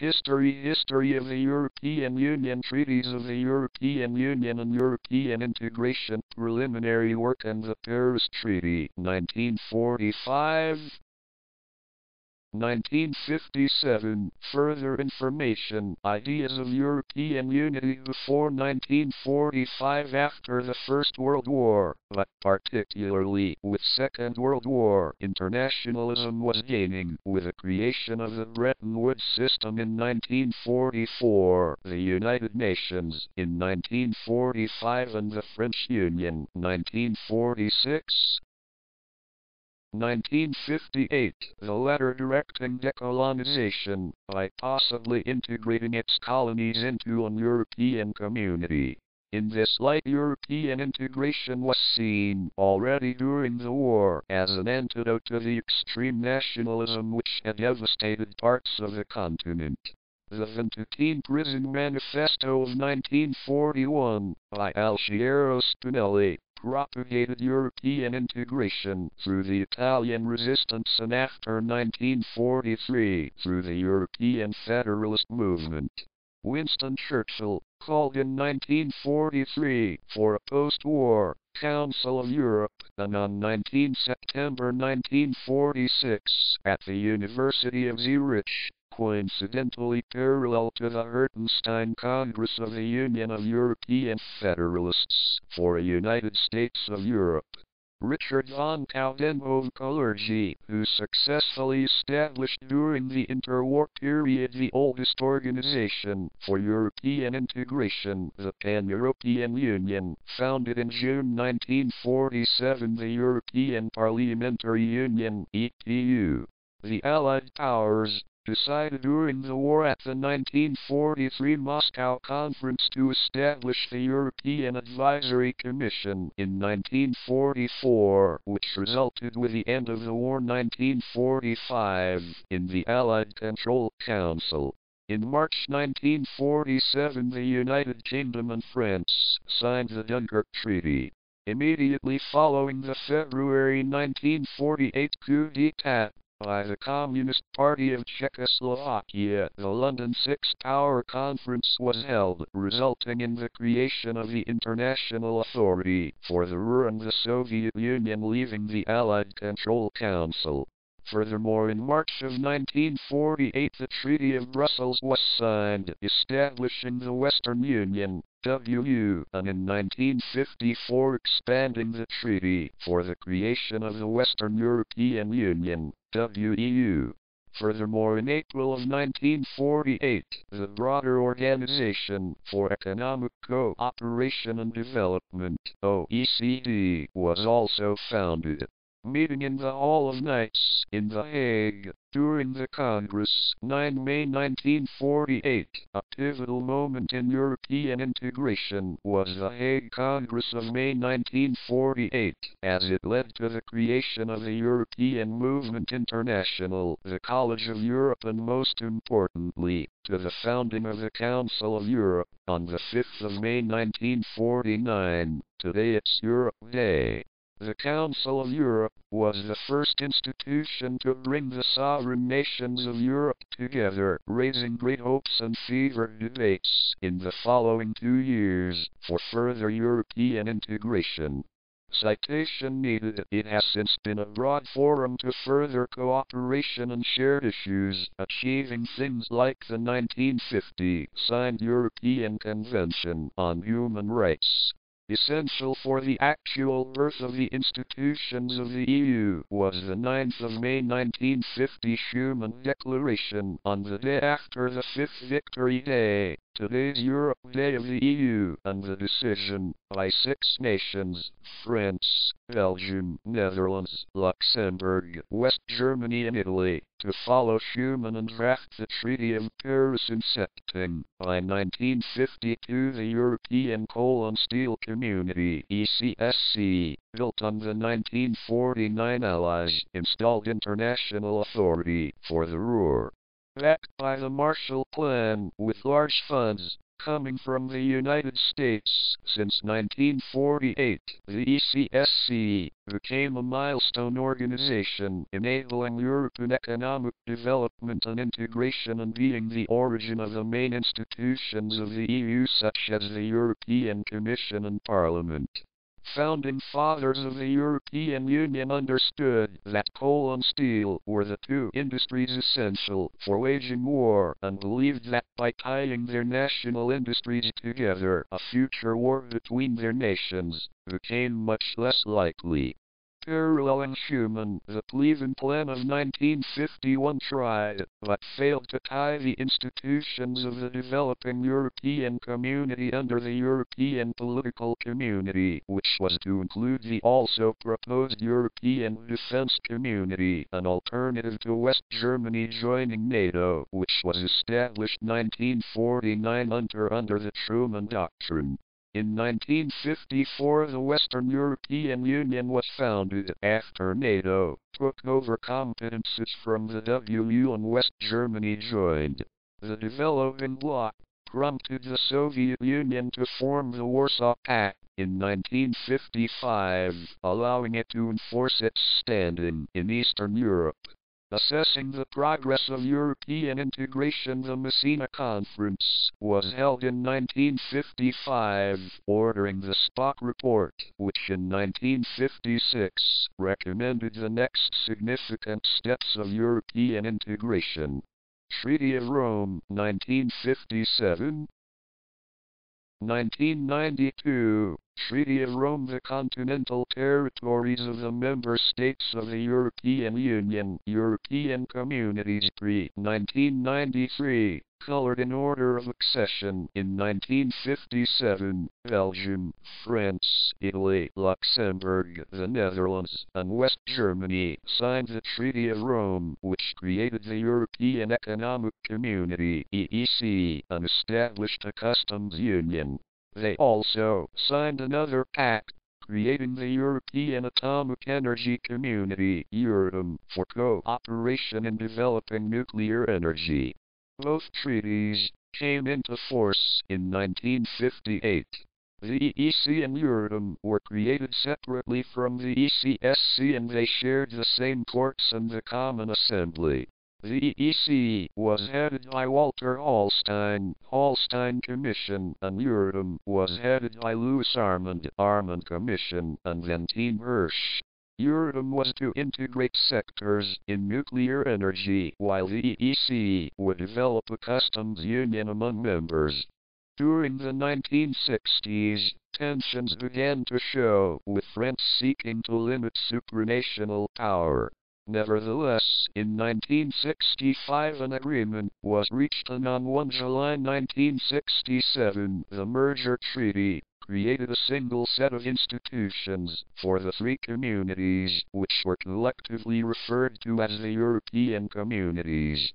History of the European Union. Treaties of the European Union and European integration. Preliminary work and the Paris Treaty, 1945. 1957. Further information. Ideas of European unity before 1945. After the First World War, but particularly with Second World War, internationalism was gaining with the creation of the Bretton Woods system in 1944, the United Nations in 1945, and the French Union, 1946. 1958, the letter directing decolonization by possibly integrating its colonies into an European community. In this light, European integration was seen already during the war as an antidote to the extreme nationalism which had devastated parts of the continent. The Ventotene Prison Manifesto of 1941 by Altiero Spinelli propagated European integration through the Italian resistance and after 1943 through the European Federalist movement. Winston Churchill called in 1943 for a post-war Council of Europe, and on 19 September 1946 at the University of Zurich, coincidentally parallel to the Hertenstein Congress of the Union of European Federalists for a United States of Europe. Richard von Coudenhove-Kalergi, who successfully established during the interwar period the oldest organization for European integration, the Pan-European Union, founded in June 1947 the European Parliamentary Union, EPU. The Allied powers decided during the war at the 1943 Moscow Conference to establish the European Advisory Commission in 1944, which resulted with the end of the war 1945 in the Allied Control Council. In March 1947 the United Kingdom and France signed the Dunkirk Treaty. Immediately following the February 1948 coup d'etat by the Communist Party of Czechoslovakia, the London Six Power Conference was held, resulting in the creation of the International Authority for the Ruhr and the Soviet Union leaving the Allied Control Council. Furthermore, in March of 1948 the Treaty of Brussels was signed, establishing the Western Union, WU, and in 1954 expanding the treaty for the creation of the Western European Union, WEU. Furthermore, in April of 1948, the broader Organization for Economic Cooperation and Development, OECD, was also founded. Meeting in the Hall of Knights in The Hague during the Congress, 9 May 1948, a pivotal moment in European integration was the Hague Congress of May 1948, as it led to the creation of the European Movement International, the College of Europe, and most importantly, to the founding of the Council of Europe on the 5th of May 1949. Today it's Europe Day. The Council of Europe was the first institution to bring the sovereign nations of Europe together, raising great hopes and fevered debates in the following 2 years for further European integration. Citation needed. It has since been a broad forum to further cooperation and shared issues, achieving things like the 1950 signed European Convention on Human Rights. Essential for the actual birth of the institutions of the EU was the 9th of May 1950 Schuman Declaration on the day after the 5th Victory Day, today's Europe Day of the EU, and the decision by 6 nations, France, Belgium, Netherlands, Luxembourg, West Germany and Italy, to follow Schuman and draft the Treaty of Paris incepting, by 1952 the European Coal and Steel Community, ECSC, built on the 1949 Allies, installed International Authority for the Ruhr. Backed by the Marshall Plan, with large funds, coming from the United States. Since 1948, the ECSC became a milestone organization enabling European economic development and integration and being the origin of the main institutions of the EU such as the European Commission and Parliament. Founding fathers of the European Union understood that coal and steel were the two industries essential for waging war and believed that by tying their national industries together, a future war between their nations became much less likely. Paralleling Schuman, the Pleven Plan of 1951 tried, but failed to tie the institutions of the developing European community under the European political community, which was to include the also proposed European defense community, an alternative to West Germany joining NATO, which was established 1949 under the Truman Doctrine. In 1954 the Western European Union was founded after NATO took over competences from the WU and West Germany joined. The developing bloc prompted the Soviet Union to form the Warsaw Pact in 1955, allowing it to enforce its standing in Eastern Europe. Assessing the progress of European integration, the Messina Conference was held in 1955, ordering the Spock Report, which in 1956 recommended the next significant steps of European integration. Treaty of Rome, 1957. 1992, Treaty of Rome. The continental territories of the member states of the European Union, European Communities pre-1993, colored in order of accession. In 1957, Belgium, France, Italy, Luxembourg, the Netherlands, and West Germany signed the Treaty of Rome, which created the European Economic Community, EEC, and established a customs union. They also signed another pact, creating the European Atomic Energy Community, Euratom, for cooperation in developing nuclear energy. Both treaties came into force in 1958. The EEC and Euratom were created separately from the ECSC and they shared the same courts and the Common Assembly. The EEC was headed by Walter Hallstein, Hallstein Commission, and Euratom was headed by Louis Armand, Armand Commission, and Valentin Hirsch. Euratom was to integrate sectors in nuclear energy, while the EEC would develop a customs union among members. During the 1960s, tensions began to show, with France seeking to limit supranational power. Nevertheless, in 1965 an agreement was reached and on 1 July 1967 the merger treaty created a single set of institutions for the three communities, which were collectively referred to as the European Communities.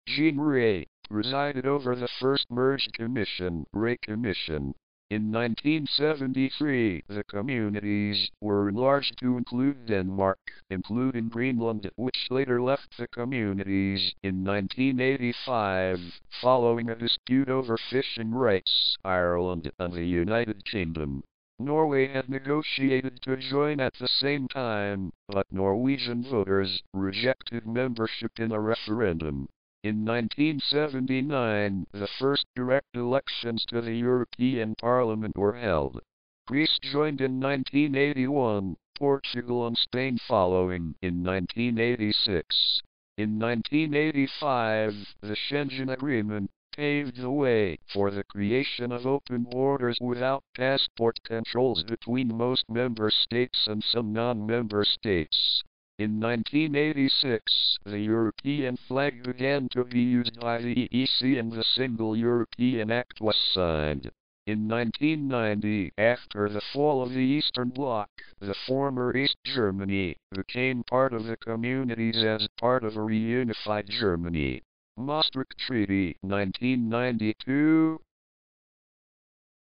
Jean Rey presided over the first merged commission, Rey Commission. In 1973, the communities were enlarged to include Denmark, including Greenland, which later left the communities in 1985, following a dispute over fishing rights, Ireland and the United Kingdom. Norway had negotiated to join at the same time, but Norwegian voters rejected membership in a referendum. In 1979, the first direct elections to the European Parliament were held. Greece joined in 1981, Portugal and Spain following in 1986. In 1985, the Schengen Agreement paved the way for the creation of open borders without passport controls between most member states and some non-member states. In 1986, the European flag began to be used by the EEC and the Single European Act was signed. In 1990, after the fall of the Eastern Bloc, the former East Germany became part of the communities as part of a reunified Germany. Maastricht Treaty, 1992.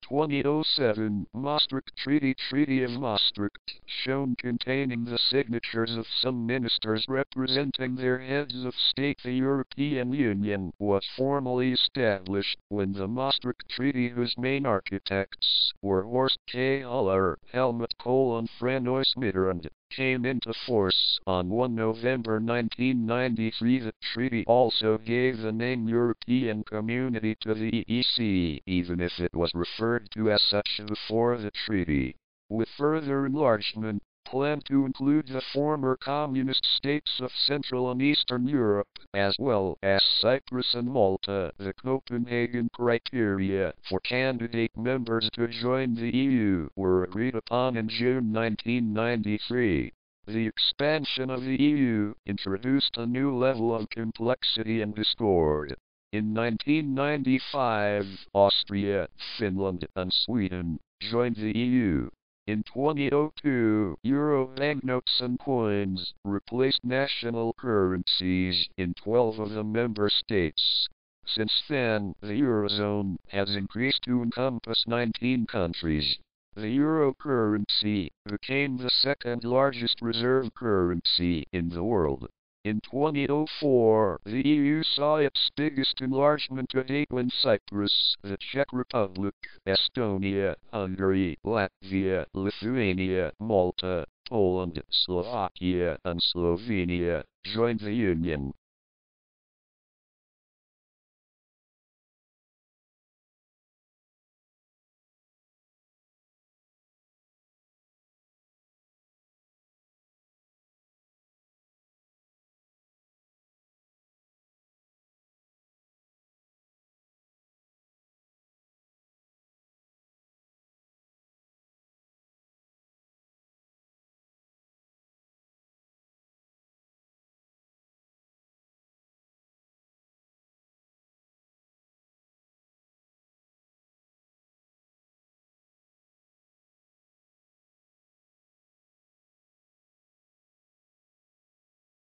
2007 Maastricht Treaty of Maastricht, shown containing the signatures of some ministers representing their heads of state. The European Union was formally established when the Maastricht Treaty, whose main architects were Horst K. Uller, Helmut Kohl and Franz Mitterrand, came into force on 1 November 1993. The treaty also gave the name European Community to the EEC, even if it was referred to as such before the treaty, with further enlargement planned to include the former communist states of Central and Eastern Europe, as well as Cyprus and Malta. The Copenhagen criteria for candidate members to join the EU were agreed upon in June 1993. The expansion of the EU introduced a new level of complexity and discord. In 1995, Austria, Finland, and Sweden joined the EU. In 2002, euro banknotes and coins replaced national currencies in 12 of the member states. Since then, the Eurozone has increased to encompass 19 countries. The euro currency became the second largest reserve currency in the world. In 2004, the EU saw its biggest enlargement to date when Cyprus, the Czech Republic, Estonia, Hungary, Latvia, Lithuania, Malta, Poland, Slovakia, and Slovenia joined the Union.